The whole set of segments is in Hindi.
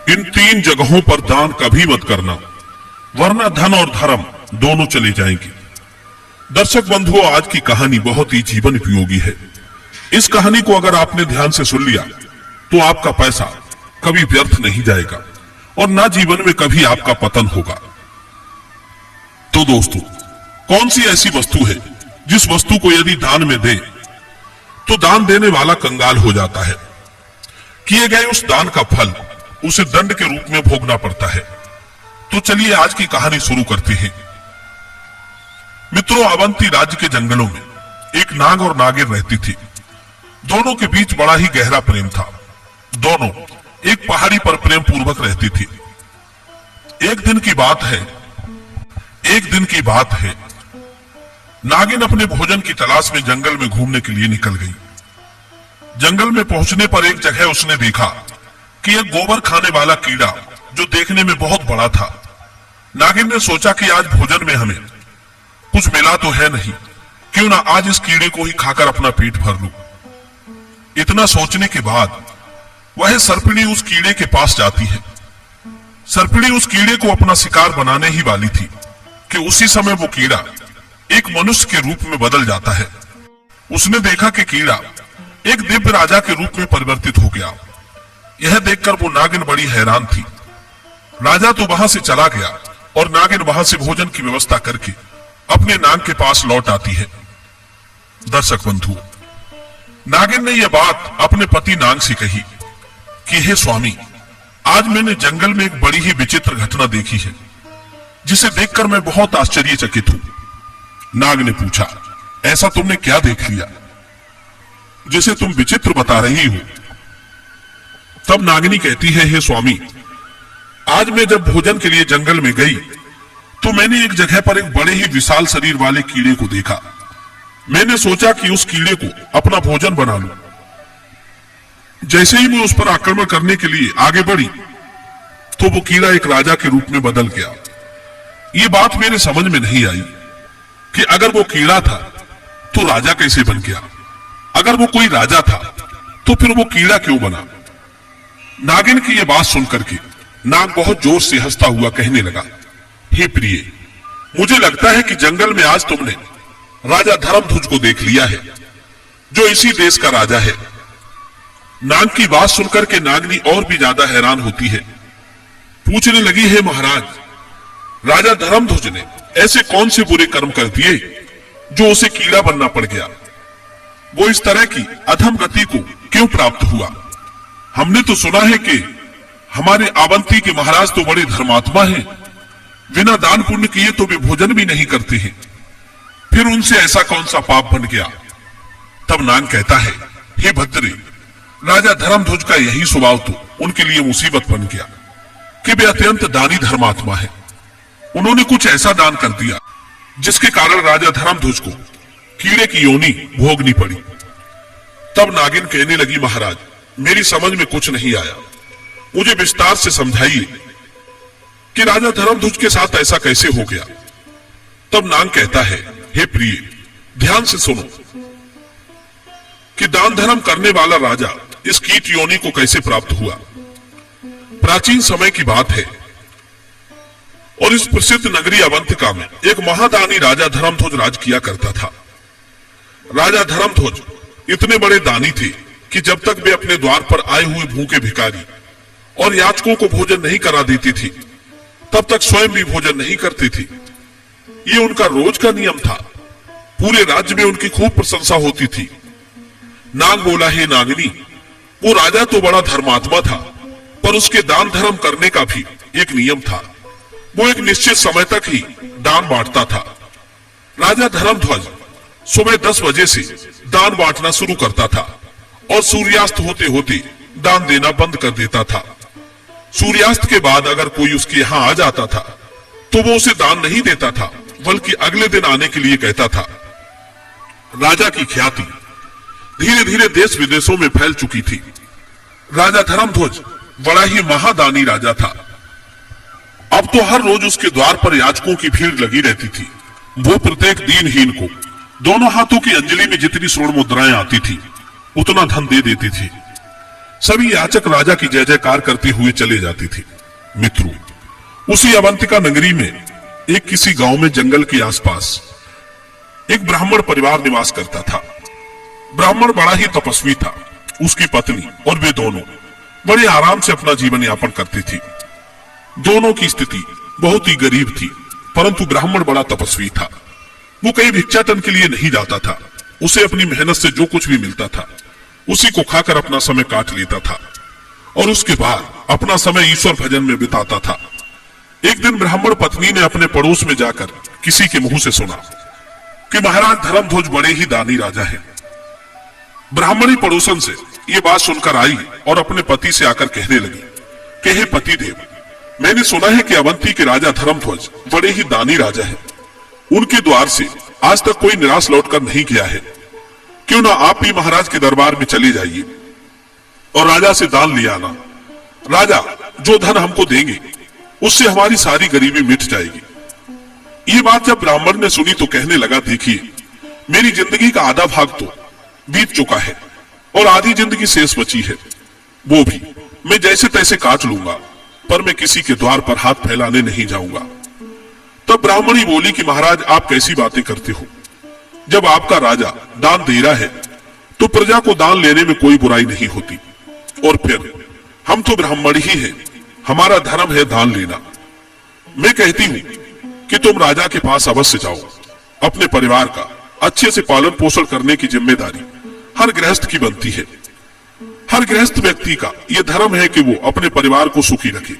इन 3 जगहों पर दान कभी मत करना, वरना धन और धर्म दोनों चले जाएंगे। दर्शक बंधुओं, आज की कहानी बहुत ही जीवन उपयोगी है। इस कहानी को अगर आपने ध्यान से सुन लिया तो आपका पैसा कभी व्यर्थ नहीं जाएगा और ना जीवन में कभी आपका पतन होगा। तो दोस्तों, कौन सी ऐसी वस्तु है जिस वस्तु को यदि दान में दे तो दान देने वाला कंगाल हो जाता है? किए गए उस दान का फल उसे दंड के रूप में भोगना पड़ता है। तो चलिए आज की कहानी शुरू करते हैं। मित्रों, अवंती राज्य के जंगलों में एक नाग और नागिन रहती थी। दोनों के बीच बड़ा ही गहरा प्रेम था। दोनों एक पहाड़ी पर प्रेम पूर्वक रहती थी। एक दिन की बात है, नागिन अपने भोजन की तलाश में जंगल में घूमने के लिए निकल गई। जंगल में पहुंचने पर एक जगह उसने देखा कि एक गोबर खाने वाला कीड़ा जो देखने में बहुत बड़ा था। नागिन ने सोचा कि आज भोजन में हमें कुछ मिला तो है नहीं, क्यों ना आज इस कीड़े को ही खाकर अपना पेट भर लूं। इतना सोचने के बाद वह सर्पिणी उस कीड़े के पास जाती है। सर्पिणी उस कीड़े को अपना शिकार बनाने ही वाली थी कि उसी समय वो कीड़ा एक मनुष्य के रूप में बदल जाता है। उसने देखा कि कीड़ा एक दिव्य राजा के रूप में परिवर्तित हो गया। यह देखकर वो नागिन बड़ी हैरान थी। राजा तो वहां से चला गया और नागिन वहां से भोजन की व्यवस्था करके अपने नाग के पास लौट आती है। दर्शक बंधु, नागिन ने यह बात अपने पति नाग से कही कि हे स्वामी, आज मैंने जंगल में एक बड़ी ही विचित्र घटना देखी है, जिसे देखकर मैं बहुत आश्चर्यचकित हूं। नाग ने पूछा, ऐसा तुमने क्या देख लिया जिसे तुम विचित्र बता रही हो? तब नागिनी कहती है, हे स्वामी, आज मैं जब भोजन के लिए जंगल में गई तो मैंने एक जगह पर एक बड़े ही विशाल शरीर वाले कीड़े को देखा। मैंने सोचा कि उस कीड़े को अपना भोजन बना लूं। जैसे ही मैं उस पर आक्रमण करने के लिए आगे बढ़ी तो वो कीड़ा एक राजा के रूप में बदल गया। ये बात मेरे समझ में नहीं आई कि अगर वो कीड़ा था तो राजा कैसे बन गया? अगर वो कोई राजा था तो फिर वो कीड़ा क्यों बना? नागिन की ये बात सुनकर के नाग बहुत जोर से हंसता हुआ कहने लगा, हे प्रिय, मुझे लगता है कि जंगल में आज तुमने राजा धर्मध्वज को देख लिया है, जो इसी देश का राजा है। नाग की बात सुनकर के नागनी और भी ज्यादा हैरान होती है। पूछने लगी, हे महाराज, राजा धर्मध्वज ने ऐसे कौन से बुरे कर्म कर दिए जो उसे कीड़ा बनना पड़ गया? वो इस तरह की अधम गति को क्यों प्राप्त हुआ? हमने तो सुना है कि हमारे अवंती के महाराज तो बड़े धर्मात्मा हैं, बिना दान पुण्य किए तो वे भोजन भी नहीं करते हैं, फिर उनसे ऐसा कौन सा पाप बन गया? तब नाग कहता है, हे भद्रे, राजा धर्मध्वज का यही स्वभाव तो उनके लिए मुसीबत बन गया कि वे अत्यंत दानी धर्मात्मा है। उन्होंने कुछ ऐसा दान कर दिया जिसके कारण राजा धर्मध्वज को कीड़े की योनि भोगनी पड़ी। तब नागिन कहने लगी, महाराज, मेरी समझ में कुछ नहीं आया, मुझे विस्तार से समझाइए कि राजा धर्मध्वज के साथ ऐसा कैसे हो गया? तब नाग कहता है, हे प्रिय, ध्यान से सुनो कि दान धर्म करने वाला राजा इस कीट योनि को कैसे प्राप्त हुआ। प्राचीन समय की बात है और इस प्रसिद्ध नगरी अवंतिका में एक महादानी राजा धर्मध्वज राज किया करता था। राजा धर्मध्वज इतने बड़े दानी थे कि जब तक वे अपने द्वार पर आए हुए भूखे भिखारी और याचकों को भोजन नहीं करा देती थी, तब तक स्वयं भी भोजन नहीं करती थी। ये उनका रोज का नियम था। पूरे राज्य में उनकी खूब प्रशंसा होती थी। नाग बोला, हे नागिनी, वो राजा तो बड़ा धर्मात्मा था, पर उसके दान धर्म करने का भी एक नियम था। वो एक निश्चित समय तक ही दान बांटता था। राजा धर्मध्वज सुबह 10 बजे से दान बांटना शुरू करता था और सूर्यास्त होते होते दान देना बंद कर देता था। सूर्यास्त के बाद अगर कोई उसके यहाँ आ जाता था तो वो उसे दान नहीं देता था, बल्कि अगले दिन आने के लिए कहता था। राजा की ख्याति धीरे धीरे देश विदेशों में फैल चुकी थी। राजा धर्मध्वज बड़ा ही महादानी राजा था। अब तो हर रोज उसके द्वार पर याचकों की भीड़ लगी रहती थी। वो प्रत्येक दीनहीन को दोनों हाथों की अंजलि में जितनी स्वर्ण मुद्राएं आती थी उतना धन दे देती थी। सभी याचक राजा की जय जयकार करते हुए चले जाते थे। मित्रों, उसी अवंतिका नगरी में एक किसी गांव में जंगल के आसपास एक ब्राह्मण परिवार निवास करता था। ब्राह्मण बड़ा ही तपस्वी था। उसकी पत्नी और वे दोनों बड़े आराम से अपना जीवन यापन करते थे। दोनों की स्थिति बहुत ही गरीब थी, परंतु ब्राह्मण बड़ा तपस्वी था। वो कहीं भिक्षाटन के लिए नहीं जाता था। उसे अपनी मेहनत से जो कुछ भी मिलता था उसी को खाकर अपना समय काट लेता था और उसके बाद अपना समय ईश्वर भजन में बिताता था। एक दिन ब्राह्मण पत्नी ने अपने पड़ोस में जाकर किसी के मुंह से सुना कि महाराज धर्मध्वज बड़े ही दानी राजा हैं। ब्राह्मणी पड़ोसन से ये बात सुनकर आई और अपने पति से आकर कहने लगी कि हे पति देव, मैंने सुना है कि अवंती के राजा धर्मध्वज बड़े ही दानी राजा हैं। उनके द्वार से आज तक कोई निराश लौटकर नहीं गया है। क्यों ना आप भी महाराज के दरबार में चले जाइए और राजा से दान ले आना। राजा जो धन हमको देंगे उससे हमारी सारी गरीबी मिट जाएगी। ये बात जब ब्राह्मण ने सुनी तो कहने लगा, देखिए, मेरी जिंदगी का आधा भाग तो बीत चुका है और आधी जिंदगी शेष बची है। वो भी मैं जैसे तैसे काट लूंगा, पर मैं किसी के द्वार पर हाथ फैलाने नहीं जाऊंगा। तब ब्राह्मणी बोली कि महाराज, आप कैसी बातें करते हो? जब आपका राजा दान दे रहा है तो प्रजा को दान लेने में कोई बुराई नहीं होती। और फिर हम तो ब्राह्मण ही हैं, हमारा धर्म है दान लेना। मैं कहती हूं कि तुम राजा के पास अवश्य जाओ। अपने परिवार का अच्छे से पालन पोषण करने की जिम्मेदारी हर गृहस्थ की बनती है। हर गृहस्थ व्यक्ति का यह धर्म है कि वो अपने परिवार को सुखी रखे,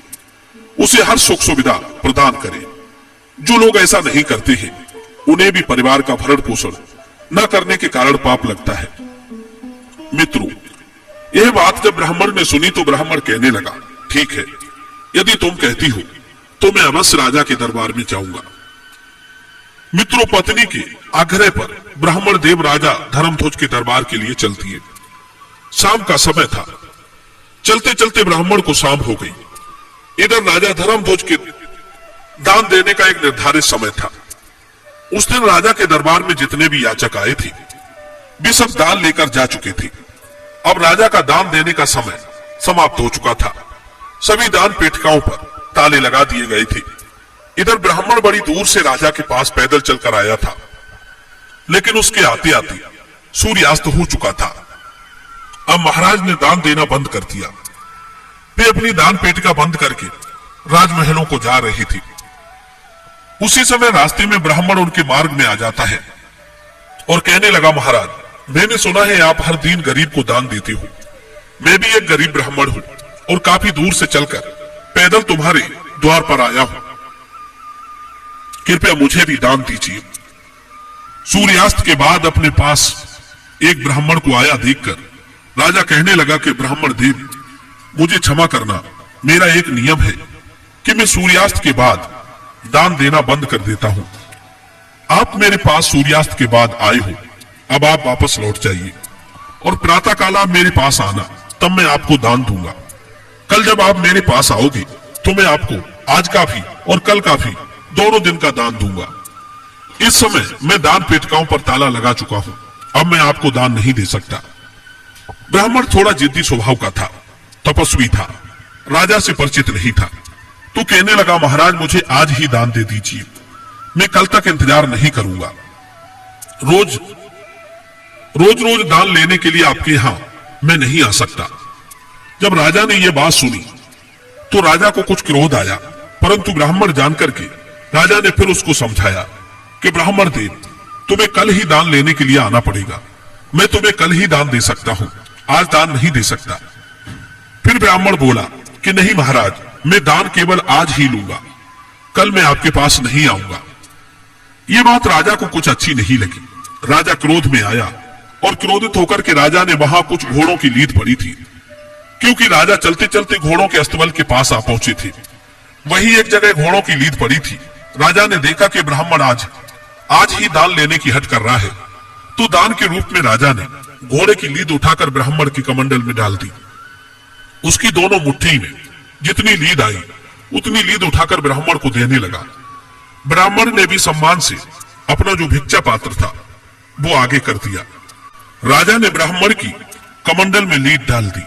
उसे हर सुख सुविधा प्रदान करे। जो लोग ऐसा नहीं करते हैं उन्हें भी परिवार का भरण पोषण न करने के कारण पाप लगता है। मित्रों, यह बात जब ब्राह्मण ने सुनी तो ब्राह्मण कहने लगा, ठीक है, यदि तुम कहती हो तो मैं अवश्य राजा के दरबार में जाऊंगा। मित्रों, पत्नी के आग्रह पर ब्राह्मण देव राजा धर्मध्वज के दरबार के लिए चलती है। शाम का समय था। चलते चलते ब्राह्मण को शाम हो गई। इधर राजा धर्मध्वज के दान देने का एक निर्धारित समय था। उस दिन राजा के दरबार में जितने भी याचक आए थे वे सब दान लेकर जा चुके थे। अब राजा का दान देने का समय समाप्त हो चुका था। सभी दान पेटिकाओं पर ताले लगा दिए गए थे। इधर ब्राह्मण बड़ी दूर से राजा के पास पैदल चलकर आया था, लेकिन उसके आते आते सूर्यास्त हो चुका था। अब महाराज ने दान देना बंद कर दिया। वे अपनी दान पेटिका बंद करके राजमहलों को जा रही थी। उसी समय रास्ते में ब्राह्मण उनके मार्ग में आ जाता है और कहने लगा, महाराज, मैंने सुना है आप हर दिन गरीब को दान देते हो। मैं भी एक गरीब ब्राह्मण हूं और काफी दूर से चलकर पैदल तुम्हारे द्वार पर आया हूं। कृपया मुझे भी दान दीजिए। सूर्यास्त के बाद अपने पास एक ब्राह्मण को आया देखकर राजा कहने लगा कि ब्राह्मण देव, मुझे क्षमा करना, मेरा एक नियम है कि मैं सूर्यास्त के बाद दान देना बंद कर देता हूं। आप मेरे पास सूर्यास्त के बाद आए हो, अब आप वापस लौट जाइए और प्रातः काल आप मेरे पास आना, तब मैं आपको दान दूंगा। कल जब आप मेरे पास आओगे तो मैं आपको आज का भी और कल का भी दोनों दिन का दान दूंगा। इस समय मैं दान पेटिकाओं पर ताला लगा चुका हूं, अब मैं आपको दान नहीं दे सकता। ब्राह्मण थोड़ा जिद्दी स्वभाव का था, तपस्वी था, राजा से परिचित नहीं था, तो कहने लगा, महाराज, मुझे आज ही दान दे दीजिए, मैं कल तक इंतजार नहीं करूंगा। रोज रोज दान लेने के लिए आपके यहां मैं नहीं आ सकता। जब राजा ने यह बात सुनी तो राजा को कुछ क्रोध आया, परंतु ब्राह्मण जानकर के राजा ने फिर उसको समझाया कि ब्राह्मण देव, तुम्हें कल ही दान लेने के लिए आना पड़ेगा। मैं तुम्हें कल ही दान दे सकता हूं, आज दान नहीं दे सकता। फिर ब्राह्मण बोला कि नहीं महाराज, मैं दान केवल आज ही लूंगा, कल मैं आपके पास नहीं आऊंगा। ये बात राजा को कुछ अच्छी नहीं लगी। राजा क्रोध में आया और क्रोधित होकर के राजा ने वहां कुछ घोड़ों की लीद पड़ी थी, क्योंकि राजा चलते चलते घोड़ों के अस्तबल के पास आ पहुंचे थे। वही एक जगह घोड़ों की लीद पड़ी थी। राजा ने देखा कि ब्राह्मण आज ही दान लेने की हट कर रहा है, तो दान के रूप में राजा ने घोड़े की लीद उठाकर ब्राह्मण की कमंडल में डाल दी। उसकी दोनों मुट्ठी में जितनी लीद आई उतनी लीद उठाकर ब्राह्मण को देने लगा। ब्राह्मण ने भी सम्मान से अपना जो भिक्षा पात्र था वो आगे कर दिया। राजा ने ब्राह्मण की कमंडल में लीद डाल दी।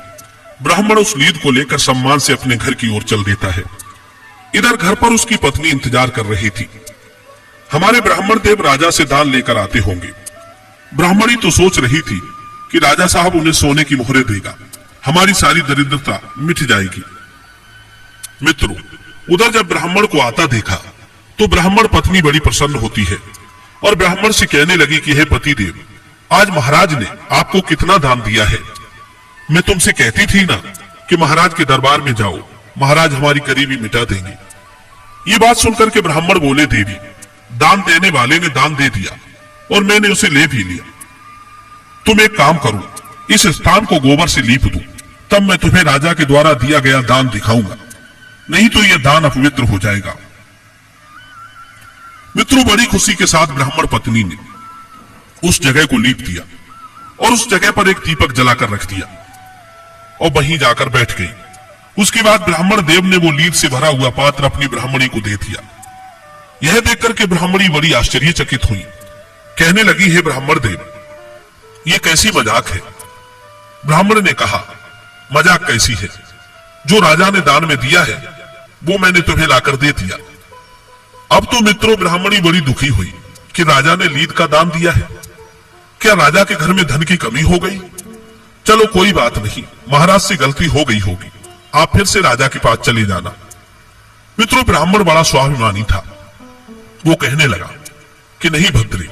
ब्राह्मण उस लीद को लेकर सम्मान से अपने घर की ओर चल देता है। इधर घर पर उसकी पत्नी इंतजार कर रही थी। हमारे ब्राह्मण देव राजा से दान लेकर आते होंगे। ब्राह्मणी तो सोच रही थी कि राजा साहब उन्हें सोने की मोहरें देगा, हमारी सारी दरिद्रता मिट जाएगी। मित्रों, उधर जब ब्राह्मण को आता देखा तो ब्राह्मण पत्नी बड़ी प्रसन्न होती है और ब्राह्मण से कहने लगी कि हे पतिदेव, आज महाराज ने आपको कितना दान दिया है। मैं तुमसे कहती थी ना कि महाराज के दरबार में जाओ, महाराज हमारी गरीबी मिटा देंगे। ये बात सुनकर के ब्राह्मण बोले, देवी, दान देने वाले ने दान दे दिया और मैंने उसे ले भी लिया। तुम एक काम करो, इस स्थान को गोबर से लीप दो, तब मैं तुम्हें राजा के द्वारा दिया गया दान दिखाऊंगा, नहीं तो यह दान अपवित्र हो जाएगा। मित्रों, बड़ी खुशी के साथ ब्राह्मण पत्नी ने उस जगह को लीप दिया और उस जगह पर एक दीपक जलाकर रख दिया और वहीं जाकर बैठ गई। उसके बाद ब्राह्मण देव ने वो लीद से भरा हुआ पात्र अपनी ब्राह्मणी को दे दिया। यह देखकर के ब्राह्मणी बड़ी आश्चर्यचकित हुई, कहने लगी, हे ब्राह्मण देव, ये कैसी मजाक है। ब्राह्मण ने कहा, मजाक कैसी है, जो राजा ने दान में दिया है वो मैंने तुम्हें लाकर दे दिया। अब तो मित्रों ब्राह्मणी बड़ी दुखी हुई कि राजा ने लीद का दान दिया है, क्या राजा के घर में धन की कमी हो गई। चलो कोई बात नहीं, महाराज से गलती हो गई होगी, आप फिर से राजा के पास चले जाना। मित्रों, ब्राह्मण बड़ा स्वाभिमानी था। वो कहने लगा कि नहीं भद्रे,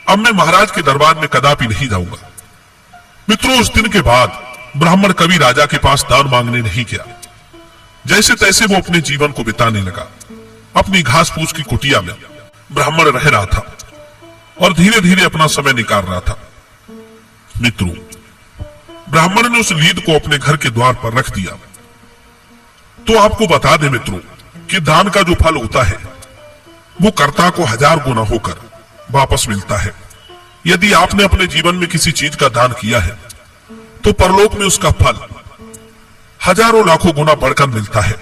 अब मैं महाराज के दरबार में कदापि नहीं जाऊंगा। मित्रों, उस दिन के बाद ब्राह्मण कभी राजा के पास दान मांगने नहीं गया। जैसे तैसे वो अपने जीवन को बिताने लगा। अपनी घास फूस की कुटिया में ब्राह्मण रह रहा था और धीरे धीरे अपना समय निकाल रहा था। मित्रों, ब्राह्मण ने उस लीद को अपने घर के द्वार पर रख दिया। तो आपको बता दें मित्रों कि दान का जो फल होता है वो कर्ता को 1000 गुना होकर वापस मिलता है। यदि आपने अपने जीवन में किसी चीज का दान किया है तो परलोक में उसका फल हजारों लाखों गुना बढ़कर मिलता है।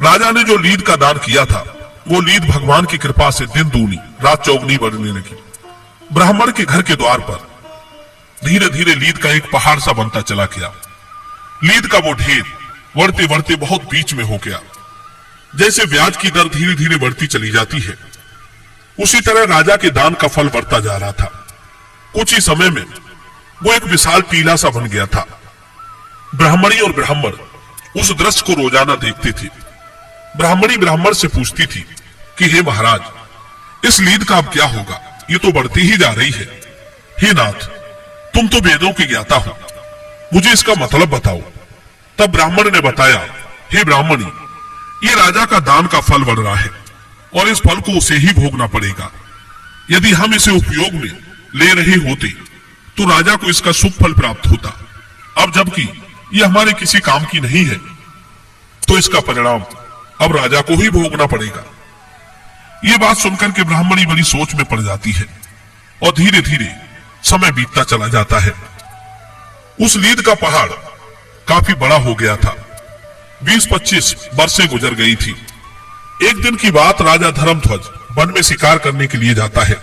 राजा ने जो लीद का दान किया था वो लीद भगवान की कृपा से दिन दूनी रात चौगुनी बढ़ने लगी। ब्राह्मण के घर के द्वार पर धीरे धीरे लीद का एक पहाड़ सा बनता चला गया। लीद का वो ढेर बढ़ते बढ़ते बहुत बीच में हो गया। जैसे ब्याज की दर धीरे धीरे बढ़ती चली जाती है, उसी तरह राजा के दान का फल बढ़ता जा रहा था। कुछ ही समय में वो एक विशाल टीला सा बन गया था। ब्राह्मणी और ब्राह्मण उस दृश्य को रोजाना देखते थे। ब्राह्मणी ब्राह्मण से पूछती थी कि हे महाराज, इस लीद का अब क्या होगा, ये तो बढ़ती ही जा रही है। हे नाथ, तुम तो वेदों के ज्ञाता हो, मुझे इसका मतलब बताओ। तब ब्राह्मण ने बताया, हे ब्राह्मणी, ये राजा का दान का फल बढ़ रहा है और इस फल को उसे ही भोगना पड़ेगा। यदि हम इसे उपयोग में ले रहे होते तो राजा को इसका शुभ फल प्राप्त होता। अब जबकि ये हमारे किसी काम की नहीं है तो इसका परिणाम अब राजा को ही भोगना पड़ेगा। ये बात सुनकर के ब्राह्मणी बड़ी सोच में पड़ जाती है और धीरे धीरे समय बीतता चला जाता है। उस लीद का पहाड़ काफी बड़ा हो गया था। 20-25 वर्षें गुजर गई थी। एक दिन की बात, राजा धर्मध्वज वन में शिकार करने के लिए जाता है,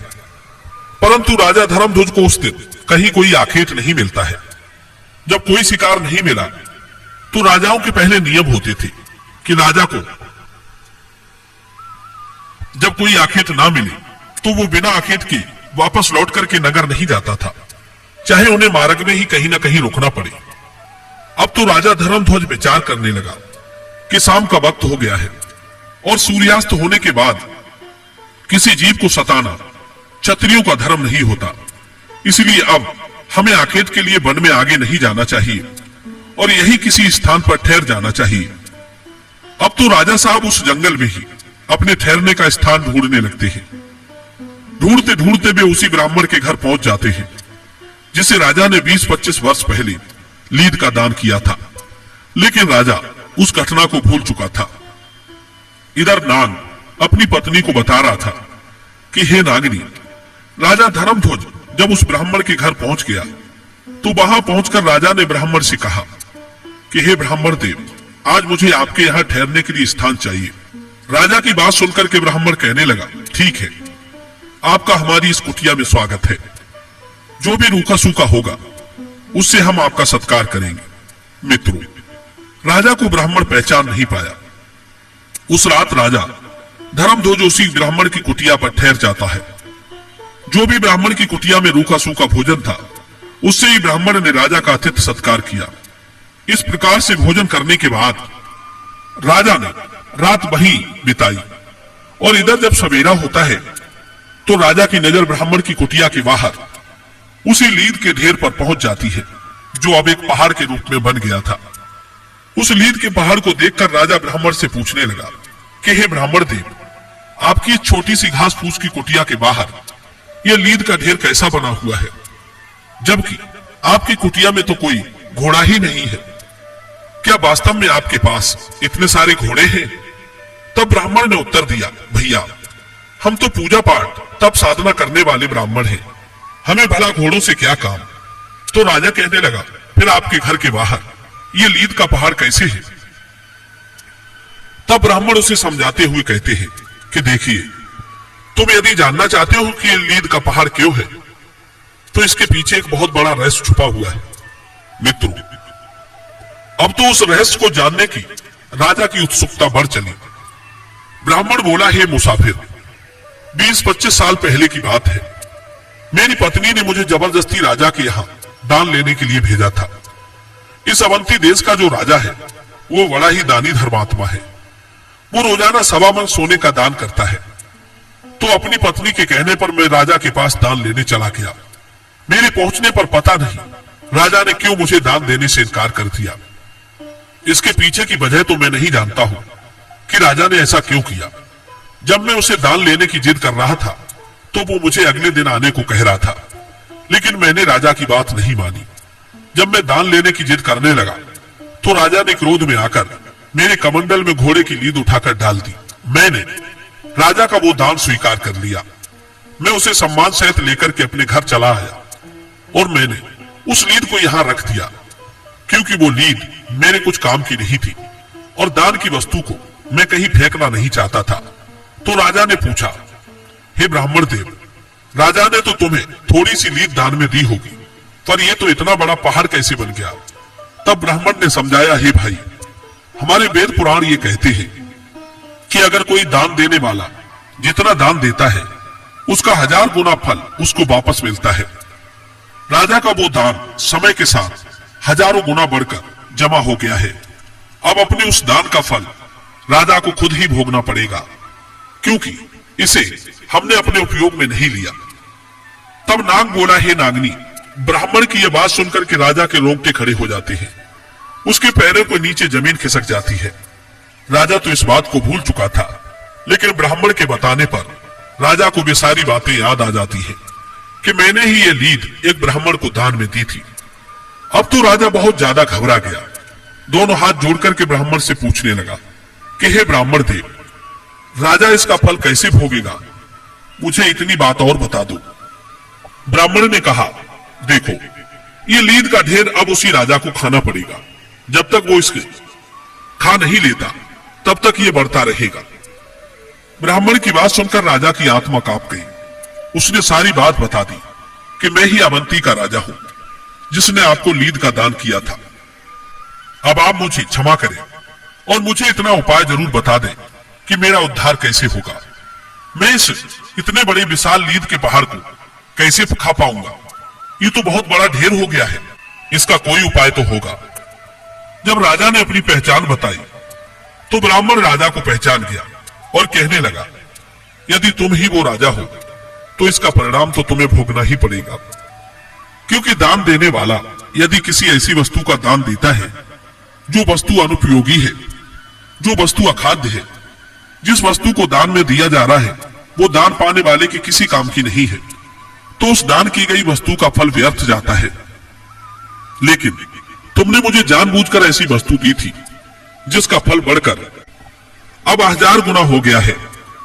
परंतु राजा धर्मध्वज को उस दिन कहीं कोई आखेट नहीं मिलता है। जब कोई शिकार नहीं मिला तो राजाओं के पहले नियम होते थे कि राजा को जब कोई आखेट ना मिले तो वो बिना आखेट के वापस लौट करके नगर नहीं जाता था, चाहे उन्हें मार्ग में ही कहीं ना कहीं रुकना पड़े। अब तो राजा धर्मध्वज विचार करने लगा कि शाम का वक्त हो गया है और सूर्यास्त होने के बाद किसी जीव को सताना क्षत्रियों का धर्म नहीं होता। इसलिए अब हमें आखेट के लिए वन में आगे नहीं जाना चाहिए और यही किसी स्थान पर ठहर जाना चाहिए। अब तो राजा साहब उस जंगल में ही अपने ठहरने का स्थान ढूंढने लगते हैं। ढूंढते ढूंढते वे उसी ब्राह्मण के घर पहुंच जाते हैं जिसे राजा ने 20-25 वर्ष पहले लीद का दान किया था, लेकिन राजा उस घटना को भूल चुका था। इधर नाग अपनी पत्नी को बता रहा था कि हे नागिनी, राजा धर्मध्वज जब उस ब्राह्मण के घर पहुंच गया तो वहां पहुंचकर राजा ने ब्राह्मण से कहा कि हे ब्राह्मण देव, आज मुझे आपके यहाँ ठहरने के लिए स्थान चाहिए। राजा की बात सुनकर के ब्राह्मण कहने लगा, ठीक है, आपका हमारी इस कुटिया में स्वागत है। जो भी रूखा सूखा होगा उससे हम आपका सत्कार करेंगे। मित्रों, राजा को ब्राह्मण पहचान नहीं पाया। उस रात राजा धर्मध्वज उसी ब्राह्मण की कुटिया पर ठहर जाता है। जो भी ब्राह्मण की कुटिया में रूखा सूखा भोजन था, उससे ही ब्राह्मण ने राजा का आतिथ्य सत्कार किया। इस प्रकार से भोजन करने के बाद राजा ने रात वहीं बिताई और इधर जब सवेरा होता है तो राजा की नजर ब्राह्मण की कुटिया के बाहर उसी लीद के ढेर पर पहुंच जाती है, जो अब एक पहाड़ के रूप में बन गया था। उस लीद के पहाड़ को देखकर राजा ब्राह्मण से पूछने लगा कि हे ब्राह्मण देव, आपकी छोटी सी घास फूस की कुटिया के बाहर यह लीद का ढेर कैसा बना हुआ है, जबकि आपकी कुटिया में तो कोई घोड़ा ही नहीं है। क्या वास्तव में आपके पास इतने सारे घोड़े हैं? तब ब्राह्मण ने उत्तर दिया, भैया, हम तो पूजा पाठ तप साधना करने वाले ब्राह्मण हैं, हमें भला घोड़ों से क्या काम। तो राजा कहने लगा, फिर आपके घर के बाहर ये लीद का पहाड़ कैसे है? तब ब्राह्मण उसे समझाते हुए कहते हैं कि देखिए, तुम यदि जानना चाहते हो कि ये लीद का पहाड़ क्यों है, तो इसके पीछे एक बहुत बड़ा रहस्य छुपा हुआ है। मित्रों, अब तो उस रहस्य को जानने की राजा की उत्सुकता बढ़ चली। ब्राह्मण बोला, हे मुसाफिर, 20-25 साल पहले की बात है। मेरी पत्नी ने मुझे जबरदस्ती राजा के यहाँ दान लेने के लिए भेजा था। इस अवंती देश का जो राजा है वो बड़ा ही दानी धर्मात्मा है। वो रोजाना 1.25 मन सोने का दान करता है। तो अपनी पत्नी के कहने पर मैं राजा के पास दान लेने चला गया। मेरे पहुंचने पर पता नहीं राजा ने क्यों मुझे दान देने से इनकार कर दिया। इसके पीछे की वजह तो मैं नहीं जानता हूं कि राजा ने ऐसा क्यों किया। जब मैं उसे दान लेने की जिद कर रहा था तो वो मुझे अगले दिन आने को कह रहा था, लेकिन मैंने राजा की बात नहीं मानी। जब मैं दान लेने की जिद करने लगा तो राजा ने क्रोध में आकर मेरे कमंडल में घोड़े की लीद उठाकर डाल दी। मैंने राजा का वो दान स्वीकार कर लिया। मैं उसे सम्मान सहित लेकर के अपने घर चला आया और मैंने उस लीद को यहां रख दिया, क्योंकि वो लीद मेरे कुछ काम की नहीं थी और दान की वस्तु को मैं कहीं फेंकना नहीं चाहता था। तो राजा ने पूछा, हे ब्राह्मण देव, राजा ने तो तुम्हें थोड़ी सी लीद दान में दी होगी, पर यह तो इतना बड़ा पहाड़ कैसे बन गया? तब ब्राह्मण ने समझाया, हे भाई, हमारे वेद पुराण ये कहते हैं कि अगर कोई दान देने वाला जितना दान देता है उसका 1000 गुना फल उसको वापस मिलता है। राजा का वो दान समय के साथ हजारों गुना बढ़कर जमा हो गया है। अब अपने उस दान का फल राजा को खुद ही भोगना पड़ेगा, क्योंकि इसे हमने अपने उपयोग में नहीं लिया। तब नाग बोला, हे नागनी, ब्राह्मण की यह बात सुनकर के राजा के रोंगटे खड़े हो जाते हैं। उसके पैरों को नीचे जमीन खिसक जाती है। राजा तो इस बात को भूल चुका था, लेकिन ब्राह्मण के बताने पर राजा को वे सारी बातें याद आ जाती है कि मैंने ही ये लीद एक ब्राह्मण को दान में दी थी। अब तो राजा बहुत ज्यादा घबरा गया। दोनों हाथ जोड़कर के ब्राह्मण से पूछने लगा कि हे ब्राह्मण देव, राजा इसका फल कैसे भोगेगा? मुझे इतनी बात और बता दो। ब्राह्मण ने कहा, देखो, ये लीद का ढेर अब उसी राजा को खाना पड़ेगा। जब तक वो इसके खा नहीं लेता तब तक ये बढ़ता रहेगा। ब्राह्मण की बात सुनकर राजा की आत्मा कांप गई। उसने सारी बात बता दी कि मैं ही अवंती का राजा हूं जिसने आपको लीद का दान किया था। अब आप मुझे क्षमा करें और मुझे इतना उपाय जरूर बता दें कि मेरा उद्धार कैसे होगा। मैं इस इतने बड़े विशाल लीद के पहाड़ को कैसे खा पाऊंगा? ये तो बहुत बड़ा ढेर हो गया है। इसका कोई उपाय तो होगा। जब राजा ने अपनी पहचान बताई तो ब्राह्मण राजा को पहचान गया और कहने लगा, यदि तुम ही वो राजा हो तो इसका परिणाम तो तुम्हें भोगना ही पड़ेगा, क्योंकि दान देने वाला यदि किसी ऐसी वस्तु का दान देता है जो वस्तु अनुपयोगी है, जो वस्तु अखाद्य है, जिस वस्तु को दान में दिया जा रहा है वो दान पाने वाले के किसी काम की नहीं है, तो उस दान की गई वस्तु का फल व्यर्थ जाता है। लेकिन तुमने मुझे जानबूझकर ऐसी वस्तु दी थी जिसका फल बढ़कर अब 1000 गुना हो गया है।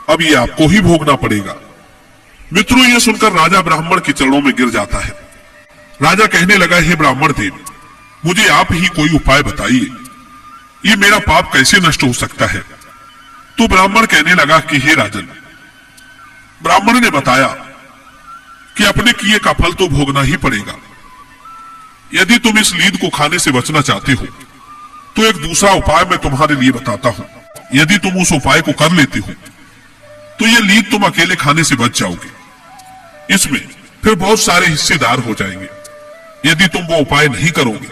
अब ये आपको ही भोगना पड़ेगा। मित्रों, ये सुनकर राजा ब्राह्मण के चरणों में गिर जाता है। राजा कहने लगा, हे ब्राह्मण देव, मुझे आप ही कोई उपाय बताइए, ये मेरा पाप कैसे नष्ट हो सकता है? तो ब्राह्मण कहने लगा कि हे राजन, ब्राह्मण ने बताया कि अपने किए का फल तो भोगना ही पड़ेगा। यदि तुम इस लीद को खाने से बचना चाहते हो तो एक दूसरा उपाय मैं तुम्हारे लिए बताता हूँ। यदि तुम उस उपाय को कर लेते हो तो ये लीद तुम अकेले खाने से बच जाओगे। इसमें फिर बहुत सारे हिस्सेदार हो जाएंगे। यदि तुम वो उपाय नहीं करोगे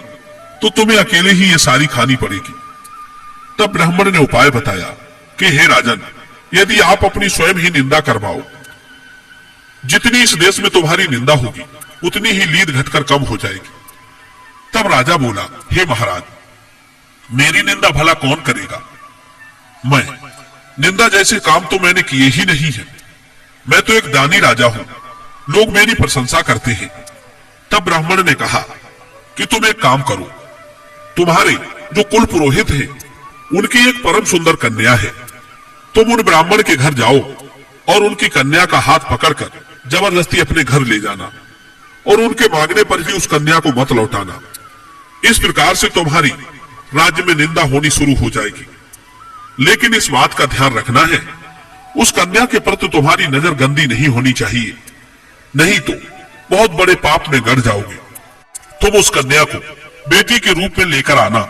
तो तुम्हें अकेले ही ये सारी खानी पड़ेगी। तब ब्राह्मण ने उपाय बताया कि हे राजन, यदि आप अपनी स्वयं ही निंदा करवाओ, जितनी इस देश में तुम्हारी निंदा होगी उतनी ही लीद घटकर कम हो जाएगी। तब राजा बोला, हे महाराज, मेरी निंदा भला कौन करेगा? मैं निंदा जैसे काम तो मैंने किए ही नहीं है। मैं तो एक दानी राजा हूं, लोग मेरी प्रशंसा करते हैं। तब ब्राह्मण ने कहा कि तुम एक काम करो, तुम्हारे जो कुल पुरोहित हैं उनकी एक परम सुंदर कन्या है। तुम उन ब्राह्मण के घर जाओ और उनकी कन्या का हाथ पकड़कर जबरदस्ती अपने घर ले जाना और उनके मांगने पर ही उस कन्या को मत लौटाना। इस प्रकार से तुम्हारी राज्य में निंदा होनी शुरू हो जाएगी। लेकिन इस बात का ध्यान रखना है, उस कन्या के प्रति तुम्हारी नजर गंदी नहीं होनी चाहिए, नहीं तो बहुत बड़े पाप में गड़ जाओगे। तुम उस कन्या को बेटी के रूप में लेकर आना,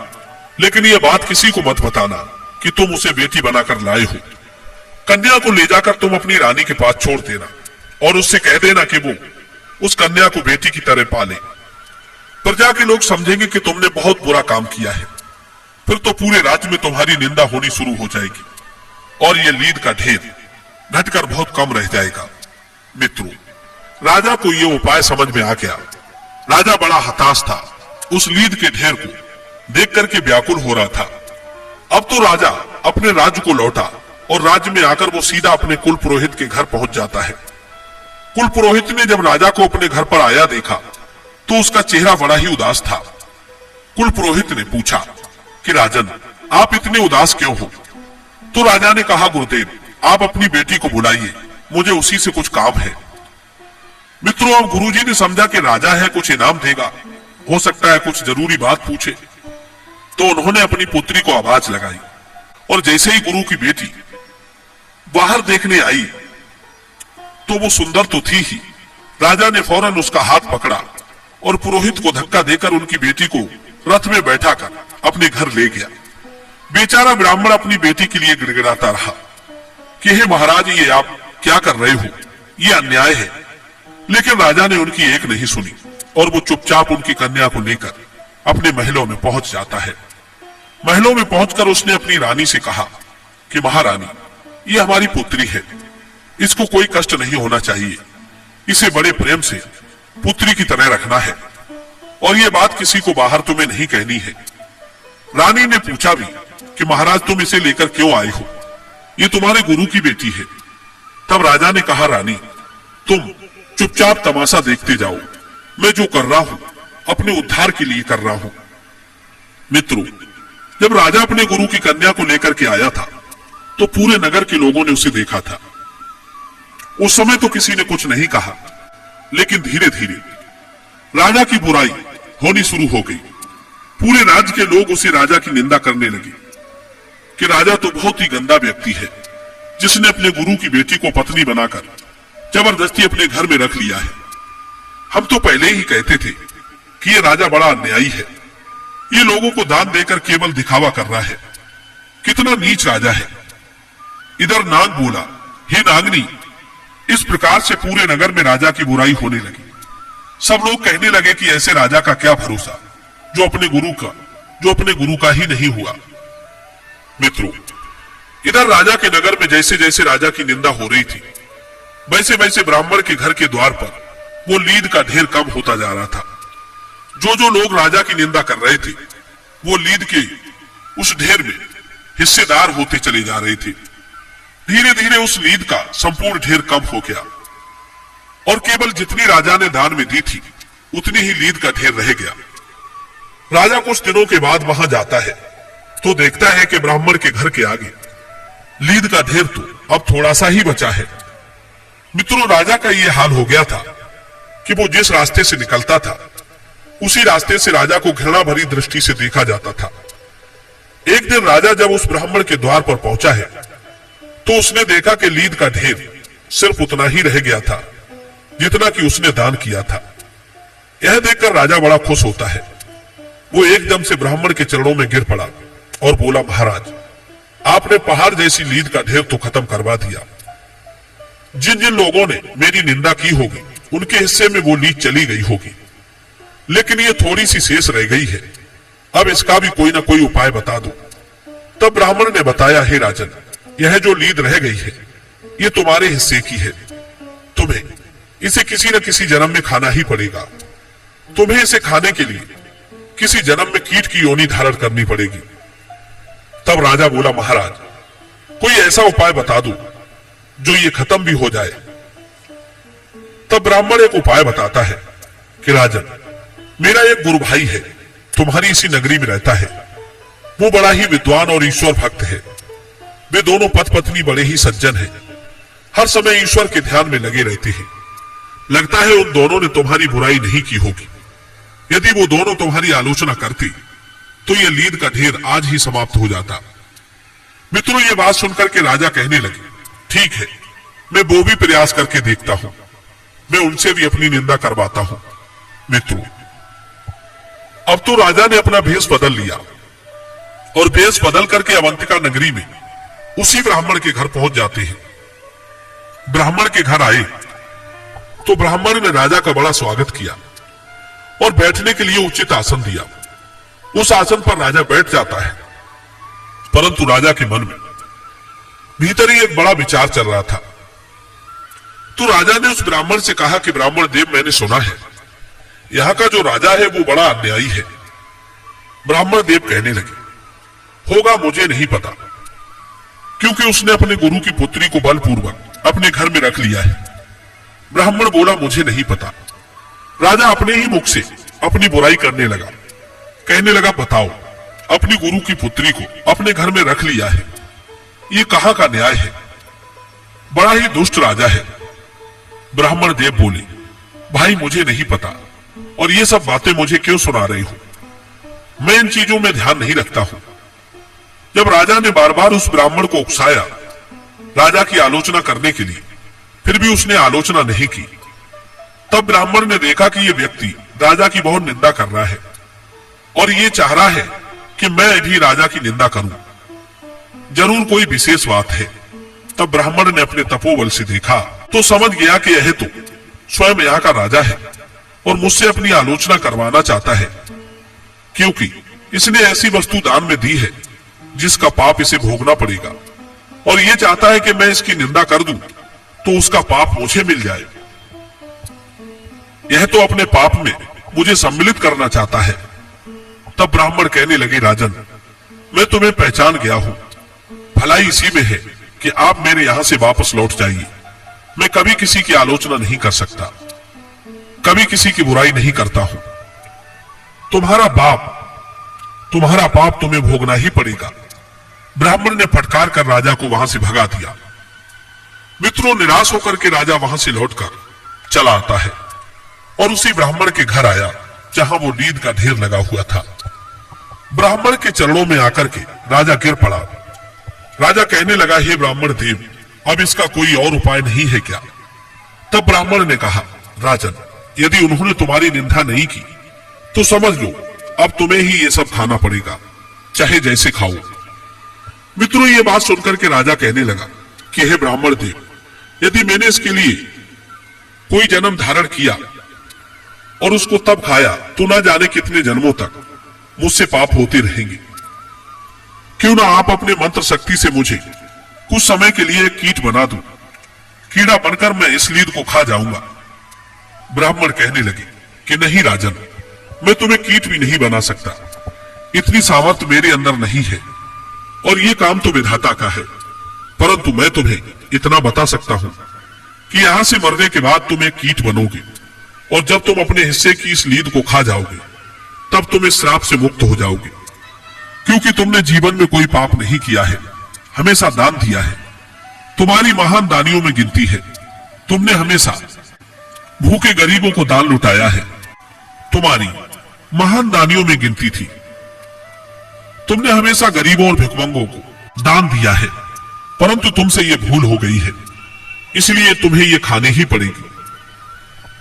लेकिन यह बात किसी को मत बताना कि तुम उसे बेटी बनाकर लाए हो। कन्या को ले जाकर तुम अपनी रानी के पास छोड़ देना और उससे कह देना कि वो उस कन्या को बेटी की तरह पाले। प्रजा के लोग समझेंगे कि तुमने बहुत बुरा काम किया है। फिर तो पूरे राज्य में तुम्हारी निंदा होनी शुरू हो जाएगी और ये लीद का ढेर घटकर बहुत कम रह जाएगा। मित्रों, राजा को ये उपाय समझ में आ गया। राजा बड़ा हताश था, उस लीद के ढेर को देख करके व्याकुल हो रहा था। अब तो राजा अपने राज्य को लौटा और राज्य में आकर वो सीधा अपने कुल पुरोहित के घर पहुंच जाता है। कुल पुरोहित ने जब राजा को अपने घर पर आया देखा तो उसका चेहरा बड़ा ही उदास था। कुल पुरोहित ने पूछा कि राजन, आप इतने उदास क्यों हो? तो राजा ने कहा, गुरुदेव, आप अपनी बेटी को बुलाइए, मुझे उसी से कुछ काम है। मित्रों, अब गुरुजी ने समझा कि राजा है, कुछ इनाम देगा, हो सकता है कुछ जरूरी बात पूछे। तो उन्होंने अपनी पुत्री को आवाज लगाई और जैसे ही गुरु की बेटी बाहर देखने आई तो वो सुंदर तो थी ही। राजा ने फौरन उसका हाथ पकड़ा और पुरोहित को धक्का देकर उनकी बेटी को रथ में बैठाकर अपने घर ले गया। बेचारा ब्राह्मण अपनी बेटी के लिए गिड़गिड़ाता रहा कि हे महाराज, ये आप क्या कर रहे हो? ये अन्याय है। लेकिन राजा ने उनकी एक नहीं सुनी और वो चुपचाप उनकी कन्या को लेकर अपने महलों में पहुंच जाता है। महलों में पहुंचकर उसने अपनी रानी से कहा कि महारानी, ये हमारी पुत्री है, इसको कोई कष्ट नहीं होना चाहिए, इसे बड़े प्रेम से पुत्री की तरह रखना है और ये बात किसी को बाहर तुम्हें नहीं कहनी है। रानी ने पूछा भी कि महाराज, तुम इसे लेकर क्यों आए हो? ये तुम्हारे गुरु की बेटी है। तब राजा ने कहा, रानी, तुम चुपचाप तमाशा देखते जाओ, मैं जो कर रहा हूं अपने उद्धार के लिए कर रहा हूं। मित्रों, जब राजा अपने गुरु की कन्या को लेकर के आया था तो पूरे नगर के लोगों ने उसे देखा था। उस समय तो किसी ने कुछ नहीं कहा, लेकिन धीरे धीरे राजा की बुराई होनी शुरू हो गई। पूरे राज्य के लोग उसे राजा की निंदा करने लगे कि राजा तो बहुत ही गंदा व्यक्ति है, जिसने अपने गुरु की बेटी को पत्नी बनाकर जबरदस्ती अपने घर में रख लिया है। हम तो पहले ही कहते थे कि ये राजा बड़ा अन्यायी है, ये लोगों को दान देकर केवल दिखावा कर रहा है। कितना नीच राजा है। इधर नाग बोला, हे नागनी, इस प्रकार से पूरे नगर में राजा की बुराई होने लगी। सब लोग कहने लगे कि ऐसे राजा का क्या भरोसा जो अपने गुरु का ही नहीं हुआ। मित्रों, इधर राजा के नगर में जैसे जैसे राजा की निंदा हो रही थी, वैसे वैसे ब्राह्मण के घर के द्वार पर वो लीद का ढेर कम होता जा रहा था। जो लोग राजा की निंदा कर रहे थे वो लीद के उस ढेर में हिस्सेदार होते चले जा रहे थे। धीरे धीरे उस लीद का संपूर्ण ढेर कम हो गया और केवल जितनी राजा ने दान में दी थी उतनी ही लीद का ढेर रह गया। राजा कुछ दिनों के बाद वहां जाता है तो देखता है कि ब्राह्मण के घर के आगे लीद का ढेर तो अब थोड़ा सा ही बचा है। मित्रों, राजा का यह हाल हो गया था कि वो जिस रास्ते से निकलता था उसी रास्ते से राजा को घृणा भरी दृष्टि से देखा जाता था। एक दिन राजा जब उस ब्राह्मण के द्वार पर पहुंचा है तो उसने देखा कि लीद का ढेर सिर्फ उतना ही रह गया था जितना कि उसने दान किया था। यह देखकर राजा बड़ा खुश होता है। वो एकदम से ब्राह्मण के चरणों में गिर पड़ा और बोला, महाराज आपने पहाड़ जैसी लीद का ढेर तो खत्म करवा दिया। जिन जिन लोगों ने मेरी निंदा की होगी उनके हिस्से में वो लीद चली गई होगी, लेकिन ये थोड़ी सी शेष रह गई है। अब इसका भी कोई ना कोई उपाय बता दो। तब ब्राह्मण ने बताया, हे राजन, यह जो लीद रह गई है ये तुम्हारे हिस्से की है। तुम्हें इसे किसी न किसी जन्म में खाना ही पड़ेगा। तुम्हें इसे खाने के लिए किसी जन्म में कीट की योनि धारण करनी पड़ेगी। तब राजा बोला, महाराज कोई ऐसा उपाय बता दो जो ये खत्म भी हो जाए। तब ब्राह्मण एक उपाय बताता है कि राजन, मेरा एक गुरु भाई है, तुम्हारी इसी नगरी में रहता है। वो बड़ा ही विद्वान और ईश्वर भक्त है। वे दोनों पति पत्नी बड़े ही सज्जन हैं, हर समय ईश्वर के ध्यान में लगे रहते हैं। लगता है उन दोनों ने तुम्हारी बुराई नहीं की होगी। यदि वो दोनों तुम्हारी आलोचना करती तो ये लीद का ढेर आज ही समाप्त हो जाता। मित्रों, ये बात सुनकर के राजा कहने लगे, ठीक है, मैं वो भी प्रयास करके देखता हूं, मैं उनसे भी अपनी निंदा करवाता हूं। मित्रों, अब तो राजा ने अपना भेष बदल लिया और भेष बदल करके अवंतिका नगरी में उसी ब्राह्मण के घर पहुंच जाते हैं। ब्राह्मण के घर आए तो ब्राह्मण ने राजा का बड़ा स्वागत किया और बैठने के लिए उचित आसन दिया। उस आसन पर राजा बैठ जाता है, परंतु राजा के मन में भीतर ही एक बड़ा विचार चल रहा था। तो राजा ने उस ब्राह्मण से कहा कि ब्राह्मण देव, मैंने सुना है यहां का जो राजा है वो बड़ा अन्यायी है। ब्राह्मण देव कहने लगे, होगा मुझे नहीं पता, क्योंकि उसने अपने गुरु की पुत्री को बलपूर्वक अपने घर में रख लिया है। ब्राह्मण बोला, मुझे नहीं पता। राजा अपने ही मुख से अपनी बुराई करने लगा, कहने लगा, बताओ, अपनी गुरु की पुत्री को अपने घर में रख लिया है, ये कहां का न्याय है? बड़ा ही दुष्ट राजा है। ब्राह्मण देव बोले, भाई मुझे नहीं पता, और ये सब बातें मुझे क्यों सुना रही हो? मैं इन चीजों में ध्यान नहीं रखता हूं। जब राजा ने बार बार उस ब्राह्मण को उकसाया राजा की आलोचना करने के लिए, फिर भी उसने आलोचना नहीं की। तब ब्राह्मण ने देखा कि यह व्यक्ति राजा की बहुत निंदा कर रहा है और ये चाह रहा है कि मैं भी राजा की निंदा करूं। जरूर कोई विशेष बात है। तब ब्राह्मण ने अपने तपोबल से देखा तो समझ गया कि यह तो स्वयं यहाँ का राजा है और मुझसे अपनी आलोचना करवाना चाहता है, क्योंकि इसने ऐसी वस्तु दान में दी है जिसका पाप इसे भोगना पड़ेगा, और ये चाहता है कि मैं इसकी निंदा कर दूं तो उसका पाप मुझे मिल जाए। यह तो अपने पाप में मुझे सम्मिलित करना चाहता है। तब ब्राह्मण कहने लगे, राजन, मैं तुम्हें पहचान गया हूं। भलाई इसी में है कि आप मेरे यहां से वापस लौट जाइए। मैं कभी किसी की आलोचना नहीं कर सकता, कभी किसी की बुराई नहीं करता हूं। तुम्हारा पाप तुम्हें भोगना ही पड़ेगा। ब्राह्मण ने फटकार कर राजा को वहां से भगा दिया। मित्रों, निराश होकर के राजा वहां से लौटकर चला आता है और उसी ब्राह्मण के घर आया जहां वो लीद का ढेर लगा हुआ था। ब्राह्मण के चरणों में आकर के राजा गिर पड़ा। राजा कहने लगा, हे ब्राह्मण देव, अब इसका कोई और उपाय नहीं है क्या? तब ब्राह्मण ने कहा, राजन, यदि उन्होंने तुम्हारी निंदा नहीं की तो समझ लो अब तुम्हें ही ये सब खाना पड़ेगा, चाहे जैसे खाओ। मित्रों, ये बात सुनकर के राजा कहने लगा कि हे ब्राह्मण देव, यदि मैंने इसके लिए कोई जन्म धारण किया और उसको तब खाया तो ना जाने कितने जन्मों तक मुझसे पाप होते रहेंगे। क्यों ना आप अपने मंत्र शक्ति से मुझे कुछ समय के लिए एक कीट बना दो, कीड़ा बनकर मैं इस लीद को खा जाऊंगा। ब्राह्मण कहने लगे कि नहीं राजन, मैं तुम्हें कीट भी नहीं बना सकता, इतनी सामर्थ्य मेरे अंदर नहीं है, और ये काम तो विधाता का है। परंतु मैं तुम्हें इतना बता सकता हूं कि यहां से मरने के बाद तुम एक कीट बनोगे, और जब तुम अपने हिस्से की इस लीद को खा जाओगे तब तुम इस श्राप से मुक्त हो जाओगे, क्योंकि तुमने जीवन में कोई पाप नहीं किया है, हमेशा दान दिया है। तुम्हारी महान दानियों में गिनती है। तुमने हमेशा भूखे गरीबों को दान लुटाया है, तुम्हारी महान दानियों में गिनती थी। तुमने हमेशा गरीबों और भिखमंगों को दान दिया है, परंतु तुमसे ये भूल हो गई है, इसलिए तुम्हें ये खाने ही पड़ेगी।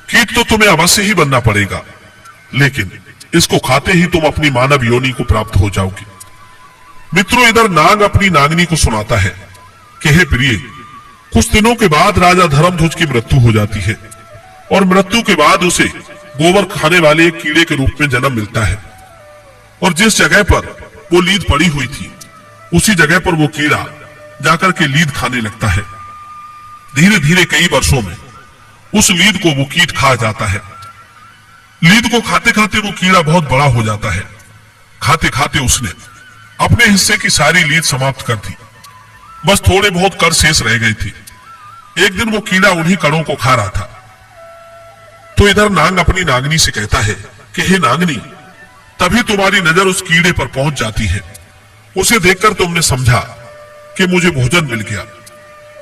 कीट तो तुम्हें अवश्य ही बनना पड़ेगा, लेकिन इसको खाते ही तुम अपनी मानव योनि को प्राप्त हो जाओगे। मित्रों, इधर नाग अपनी नागनी को सुनाता है कि हे प्रिय, कुछ दिनों के बाद राजा धर्मध्वज की मृत्यु हो जाती है और मृत्यु के बाद उसे गोबर खाने वाले एक कीड़े के रूप में जन्म मिलता है। और जिस जगह पर वो लीद पड़ी हुई थी उसी जगह पर वो कीड़ा जाकर के लीद खाने लगता है। धीरे धीरे कई वर्षों में उस लीद को वो कीट खा जाता है। लीद को खाते खाते वो कीड़ा बहुत बड़ा हो जाता है। खाते खाते उसने अपने हिस्से की सारी लीद समाप्त कर दी, बस थोड़े बहुत कण शेष रह गए थे। एक दिन वो कीड़ा उन्हीं कणों को खा रहा था। तो इधर नाग अपनी नागनी से कहता है कि हे नागनी, तभी तुम्हारी नजर उस कीड़े पर पहुंच जाती है। उसे देखकर तुमने समझा कि मुझे भोजन मिल गया।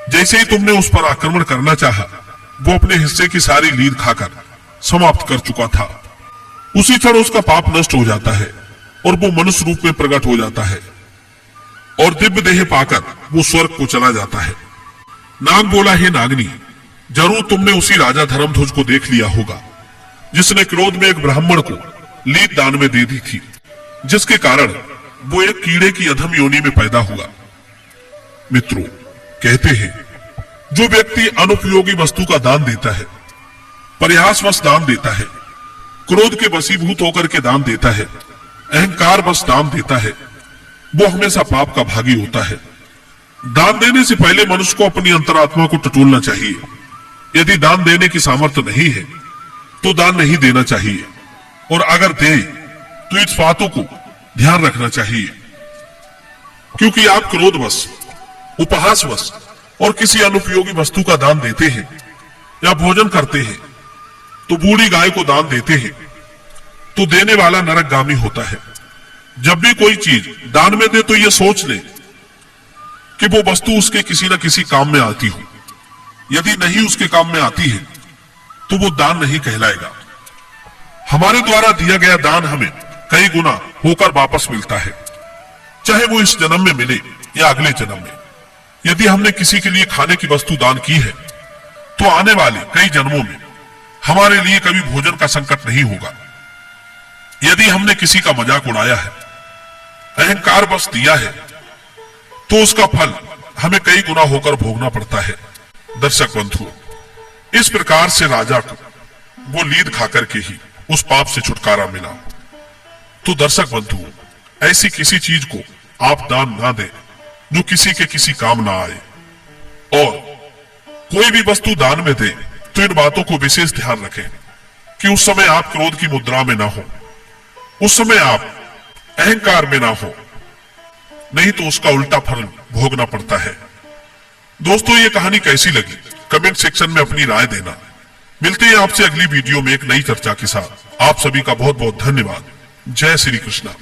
जैसे ही तुमने उस पर आक्रमण करना चाहा, वो अपने हिस्से की सारी लीद खाकर समाप्त कर चुका था। उसी क्षण उसका पाप नष्ट हो जाता है और वो मनुष्य रूप में प्रकट हो जाता है और दिव्य देह पाकर वो स्वर्ग को चला जाता है। नाग बोला, हे नागनी, जरूर तुमने उसी राजा धर्मध्वज को देख लिया होगा जिसने क्रोध में एक ब्राह्मण को लीद दान में दे दी थी, जिसके कारण वो एक कीड़े की अधम योनि में पैदा हुआ। मित्रों, कहते हैं जो व्यक्ति अनुपयोगी वस्तु का दान देता है, प्रयासवश दान देता है, क्रोध के वशीभूत होकर के दान देता है, अहंकार बस दान देता है, वो हमेशा पाप का भागी होता है। दान देने से पहले मनुष्य को अपनी अंतरात्मा को टटोलना चाहिए। यदि दान देने की सामर्थ्य नहीं है तो दान नहीं देना चाहिए, और अगर दे तो इस बातों को ध्यान रखना चाहिए, क्योंकि आप क्रोधवश, उपहासवश और किसी अनुपयोगी वस्तु का दान देते हैं या भोजन करते हैं, तो बूढ़ी गाय को दान देते हैं तो देने वाला नरकगामी होता है। जब भी कोई चीज दान में दे तो यह सोच ले कि वो वस्तु उसके किसी न किसी काम में आती हो। यदि नहीं उसके काम में आती है तो वो दान नहीं कहलाएगा। हमारे द्वारा दिया गया दान हमें कई गुना होकर वापस मिलता है, चाहे वो इस जन्म में मिले या अगले जन्म में। यदि हमने किसी के लिए खाने की वस्तु दान की है तो आने वाले कई जन्मों में हमारे लिए कभी भोजन का संकट नहीं होगा। यदि हमने किसी का मजाक उड़ाया है, अहंकार बस दिया है, तो उसका फल हमें कई गुना होकर भोगना पड़ता है। दर्शक बंधु, इस प्रकार से राजा को वो लीद खाकर के ही उस पाप से छुटकारा मिला। तो दर्शक बंधु, ऐसी किसी चीज को आप दान ना दें जो किसी के किसी काम ना आए, और कोई भी वस्तु दान में दे तो इन बातों को विशेष ध्यान रखें कि उस समय आप क्रोध की मुद्रा में ना हो, उस समय आप अहंकार में ना हो, नहीं तो उसका उल्टा फल भोगना पड़ता है। दोस्तों, ये कहानी कैसी लगी कमेंट सेक्शन में अपनी राय देना। मिलते हैं आपसे अगली वीडियो में एक नई चर्चा के साथ। आप सभी का बहुत बहुत धन्यवाद। जय श्री कृष्णा।